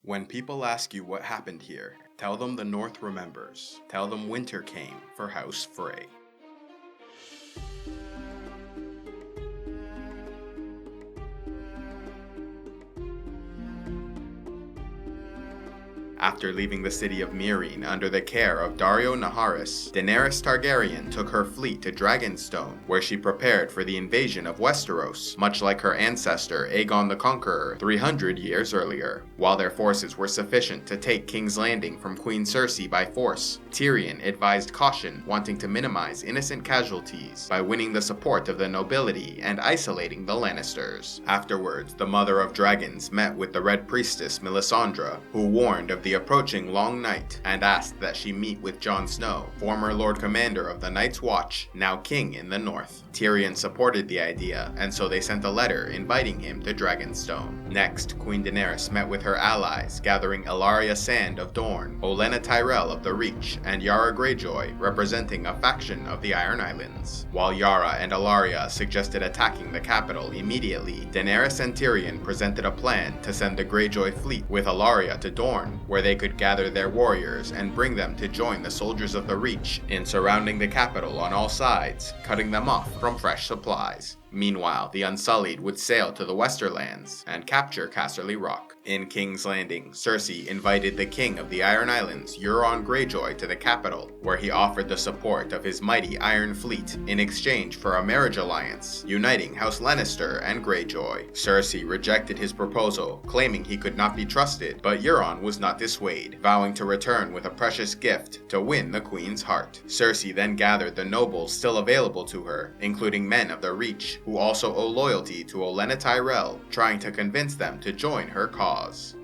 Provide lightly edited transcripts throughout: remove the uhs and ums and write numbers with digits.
When people ask you what happened here, tell them the North remembers. Tell them winter came for House Frey. After leaving the city of Meereen under the care of Daario Naharis, Daenerys Targaryen took her fleet to Dragonstone, where she prepared for the invasion of Westeros, much like her ancestor Aegon the Conqueror 300 years earlier. While their forces were sufficient to take King's Landing from Queen Cersei by force, Tyrion advised caution, wanting to minimize innocent casualties by winning the support of the nobility and isolating the Lannisters. Afterwards, the Mother of Dragons met with the Red Priestess Melisandre, who warned of the approaching long night and asked that she meet with Jon Snow, former Lord Commander of the Night's Watch, now King in the North. Tyrion supported the idea, and so they sent a letter inviting him to Dragonstone. Next, Queen Daenerys met with her allies, gathering Ellaria Sand of Dorne, Olenna Tyrell of the Reach, and Yara Greyjoy, representing a faction of the Iron Islands. While Yara and Ellaria suggested attacking the capital immediately, Daenerys and Tyrion presented a plan to send the Greyjoy fleet with Ellaria to Dorne, where they could gather their warriors and bring them to join the soldiers of the Reach in surrounding the capital on all sides, cutting them off from fresh supplies. Meanwhile, the Unsullied would sail to the Westerlands and capture Casterly Rock. In King's Landing, Cersei invited the King of the Iron Islands, Euron Greyjoy, to the capital, where he offered the support of his mighty Iron Fleet in exchange for a marriage alliance, uniting House Lannister and Greyjoy. Cersei rejected his proposal, claiming he could not be trusted, but Euron was not dissuaded, vowing to return with a precious gift to win the Queen's heart. Cersei then gathered the nobles still available to her, including men of the Reach, who also owe loyalty to Olenna Tyrell, trying to convince them to join her cause.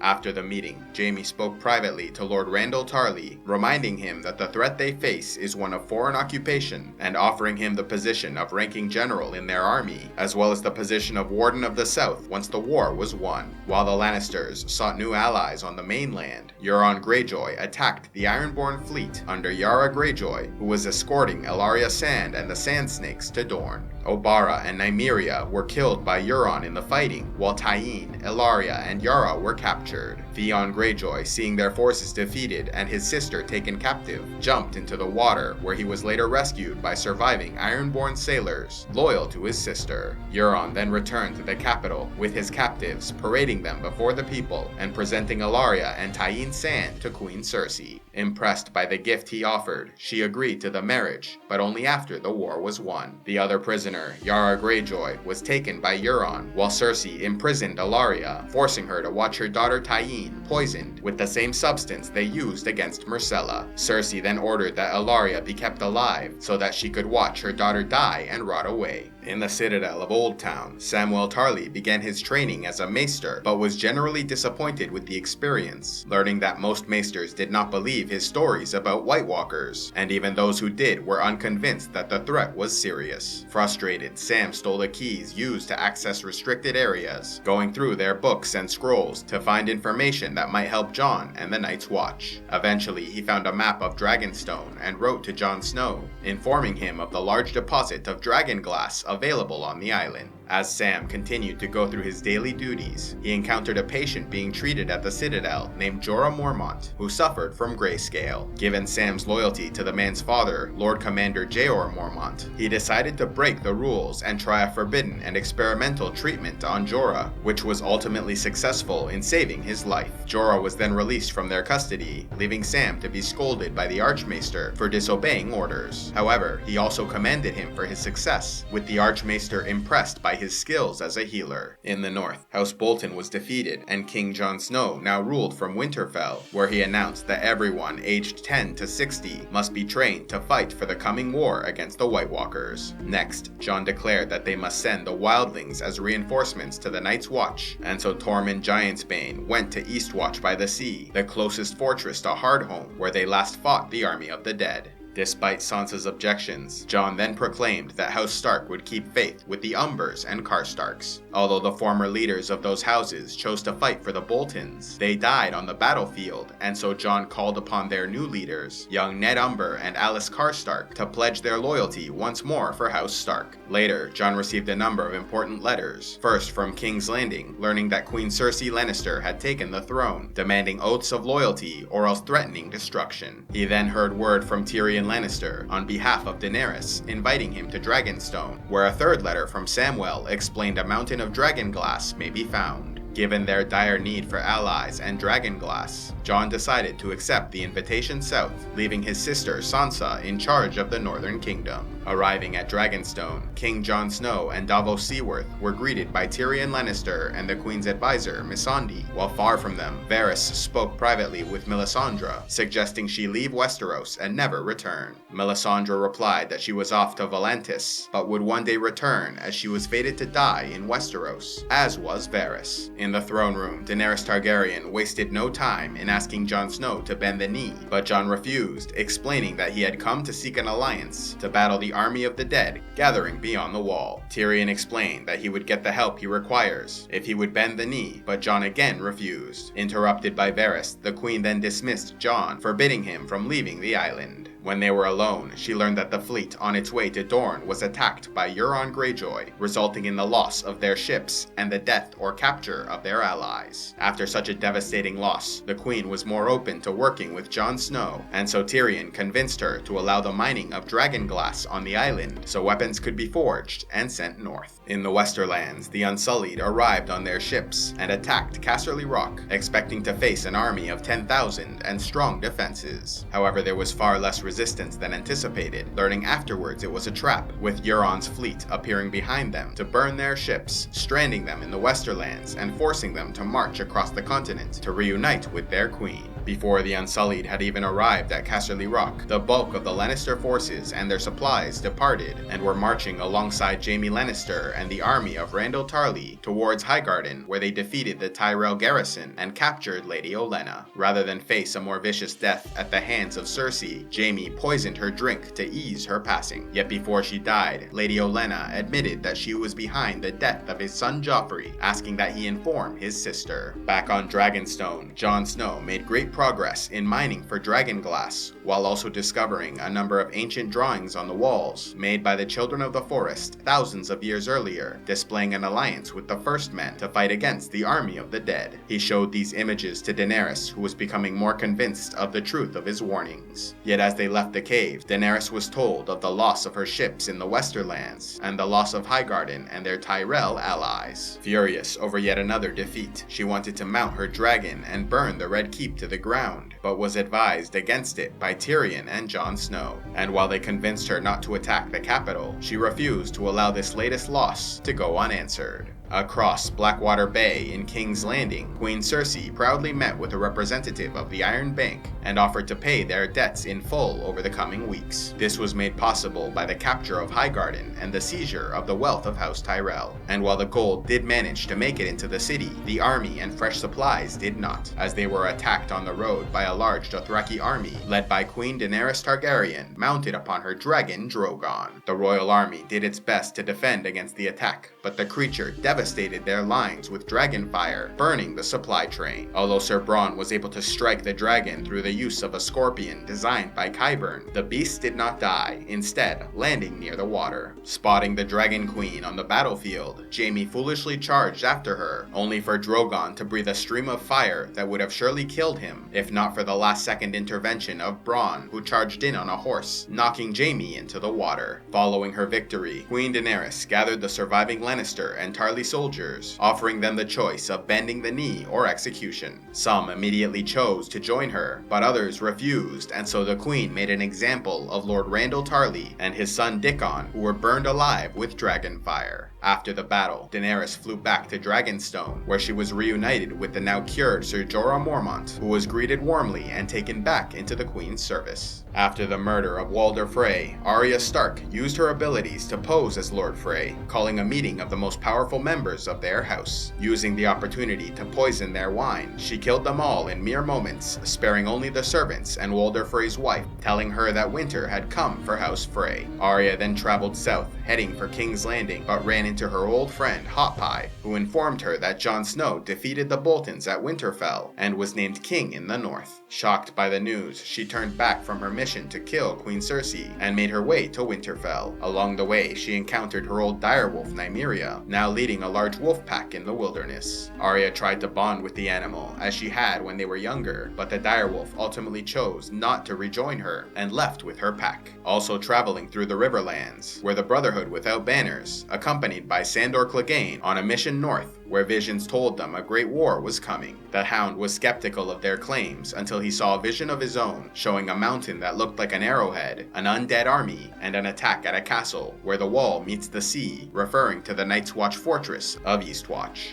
After the meeting, Jaime spoke privately to Lord Randyll Tarly, reminding him that the threat they face is one of foreign occupation, and offering him the position of ranking general in their army, as well as the position of Warden of the South once the war was won. While the Lannisters sought new allies on the mainland, Euron Greyjoy attacked the Ironborn fleet under Yara Greyjoy, who was escorting Ellaria Sand and the Sand Snakes to Dorne. Obara and Nymeria were killed by Euron in the fighting, while Tyene, Ellaria, and Yara were captured. Theon Greyjoy, seeing their forces defeated and his sister taken captive, jumped into the water, where he was later rescued by surviving Ironborn sailors, loyal to his sister. Euron then returned to the capital, with his captives, parading them before the people, and presenting Ellaria and Tyene Sand to Queen Cersei. Impressed by the gift he offered, she agreed to the marriage, but only after the war was won. The other prisoner, Yara Greyjoy, was taken by Euron, while Cersei imprisoned Ellaria, forcing her to watch her daughter Tyene poisoned with the same substance they used against Myrcella. Cersei then ordered that Ellaria be kept alive, so that she could watch her daughter die and rot away. In the citadel of Old Town, Samwell Tarly began his training as a maester, but was generally disappointed with the experience, learning that most maesters did not believe his stories about White Walkers, and even those who did were unconvinced that the threat was serious. Frustrated, Sam stole the keys used to access restricted areas, going through their books and scrolls to find information that might help Jon and the Night's Watch. Eventually, he found a map of Dragonstone and wrote to Jon Snow, informing him of the large deposit of dragon glass available on the island. As Sam continued to go through his daily duties, he encountered a patient being treated at the Citadel named Jorah Mormont, who suffered from grayscale. Given Sam's loyalty to the man's father, Lord Commander Jeor Mormont, he decided to break the rules and try a forbidden and experimental treatment on Jorah, which was ultimately successful in saving his life. Jorah was then released from their custody, leaving Sam to be scolded by the Archmaester for disobeying orders. However, he also commended him for his success, with the Archmaester impressed by his skills as a healer. In the north, House Bolton was defeated, and King Jon Snow now ruled from Winterfell, where he announced that everyone aged 10 to 60 must be trained to fight for the coming war against the White Walkers. Next, Jon declared that they must send the Wildlings as reinforcements to the Night's Watch, and so Tormund Giantsbane went to Eastwatch by the Sea, the closest fortress to Hardhome, where they last fought the army of the dead. Despite Sansa's objections, Jon then proclaimed that House Stark would keep faith with the Umbers and Karstarks. Although the former leaders of those houses chose to fight for the Boltons, they died on the battlefield, and so Jon called upon their new leaders, young Ned Umber and Alis Karstark, to pledge their loyalty once more for House Stark. Later, Jon received a number of important letters, first from King's Landing, learning that Queen Cersei Lannister had taken the throne, demanding oaths of loyalty or else threatening destruction. He then heard word from Tyrion Lannister on behalf of Daenerys, inviting him to Dragonstone, where a third letter from Samwell explained a mountain of dragonglass may be found. Given their dire need for allies and dragonglass, Jon decided to accept the invitation south, leaving his sister Sansa in charge of the Northern Kingdom. Arriving at Dragonstone, King Jon Snow and Davos Seaworth were greeted by Tyrion Lannister and the Queen's advisor, Missandei. While far from them, Varys spoke privately with Melisandre, suggesting she leave Westeros and never return. Melisandre replied that she was off to Volantis, but would one day return as she was fated to die in Westeros, as was Varys. In the throne room, Daenerys Targaryen wasted no time in asking Jon Snow to bend the knee, but Jon refused, explaining that he had come to seek an alliance to battle the army of the dead gathering beyond the wall. Tyrion explained that he would get the help he requires if he would bend the knee, but Jon again refused. Interrupted by Varys, the queen then dismissed Jon, forbidding him from leaving the island. When they were alone, she learned that the fleet on its way to Dorne was attacked by Euron Greyjoy, resulting in the loss of their ships and the death or capture of their allies. After such a devastating loss, the queen was more open to working with Jon Snow, and so Tyrion convinced her to allow the mining of dragonglass on the island so weapons could be forged and sent north. In the Westerlands, the Unsullied arrived on their ships and attacked Casterly Rock, expecting to face an army of 10,000 and strong defenses. However, there was far less resistance than anticipated, learning afterwards it was a trap, with Euron's fleet appearing behind them to burn their ships, stranding them in the Westerlands and forcing them to march across the continent to reunite with their queen. Before the Unsullied had even arrived at Casterly Rock, the bulk of the Lannister forces and their supplies departed and were marching alongside Jaime Lannister and the army of Randyll Tarly towards Highgarden, where they defeated the Tyrell garrison and captured Lady Olenna. Rather than face a more vicious death at the hands of Cersei, Jaime poisoned her drink to ease her passing. Yet before she died, Lady Olenna admitted that she was behind the death of his son Joffrey, asking that he inform his sister. Back on Dragonstone, Jon Snow made great progress in mining for dragonglass, while also discovering a number of ancient drawings on the walls made by the Children of the Forest thousands of years earlier, displaying an alliance with the First Men to fight against the army of the dead. He showed these images to Daenerys, who was becoming more convinced of the truth of his warnings. Yet as they left the cave, Daenerys was told of the loss of her ships in the Westerlands and the loss of Highgarden and their Tyrell allies. Furious over yet another defeat, she wanted to mount her dragon and burn the Red Keep to the ground, but was advised against it by Tyrion and Jon Snow. And while they convinced her not to attack the capital, she refused to allow this latest loss to go unanswered. Across Blackwater Bay in King's Landing, Queen Cersei proudly met with a representative of the Iron Bank and offered to pay their debts in full over the coming weeks. This was made possible by the capture of Highgarden and the seizure of the wealth of House Tyrell. And while the gold did manage to make it into the city, the army and fresh supplies did not, as they were attacked on the road by a large Dothraki army led by Queen Daenerys Targaryen, mounted upon her dragon Drogon. The royal army did its best to defend against the attack, but the creature devastated their lines with dragon fire, burning the supply train. Although Sir Bronn was able to strike the dragon through the use of a scorpion designed by Qyburn, the beast did not die, instead landing near the water. Spotting the Dragon Queen on the battlefield, Jaime foolishly charged after her, only for Drogon to breathe a stream of fire that would have surely killed him, if not for the last-second intervention of Bronn, who charged in on a horse, knocking Jaime into the water. Following her victory, Queen Daenerys gathered the surviving Lannister and Tarly soldiers, offering them the choice of bending the knee or execution. Some immediately chose to join her, but others refused, and so the queen made an example of Lord Randyll Tarly and his son Dickon, who were burned alive with dragon fire. After the battle, Daenerys flew back to Dragonstone, where she was reunited with the now cured Ser Jorah Mormont, who was greeted warmly and taken back into the Queen's service. After the murder of Walder Frey, Arya Stark used her abilities to pose as Lord Frey, calling a meeting of the most powerful members of their house. Using the opportunity to poison their wine, she killed them all in mere moments, sparing only the servants and Walder Frey's wife, telling her that winter had come for House Frey. Arya then traveled south, heading for King's Landing, but ran into her old friend Hot Pie, who informed her that Jon Snow defeated the Boltons at Winterfell and was named king in the north. Shocked by the news, she turned back from her mission to kill Queen Cersei and made her way to Winterfell. Along the way, she encountered her old direwolf Nymeria, now leading a large wolf pack in the wilderness. Arya tried to bond with the animal, as she had when they were younger, but the direwolf ultimately chose not to rejoin her and left with her pack. Also traveling through the Riverlands, were the Brotherhood without banners, accompanied by Sandor Clegane on a mission north, where visions told them a great war was coming. The Hound was skeptical of their claims until he saw a vision of his own, showing a mountain that looked like an arrowhead, an undead army, and an attack at a castle, where the wall meets the sea, referring to the Night's Watch fortress of Eastwatch.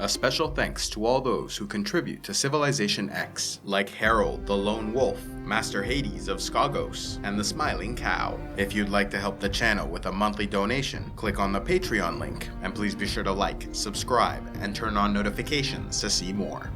A special thanks to all those who contribute to Civilization X, like Harold the Lone Wolf, Master Hades of Skagos, and the Smiling Cow. If you'd like to help the channel with a monthly donation, click on the Patreon link, and please be sure to like, subscribe, and turn on notifications to see more.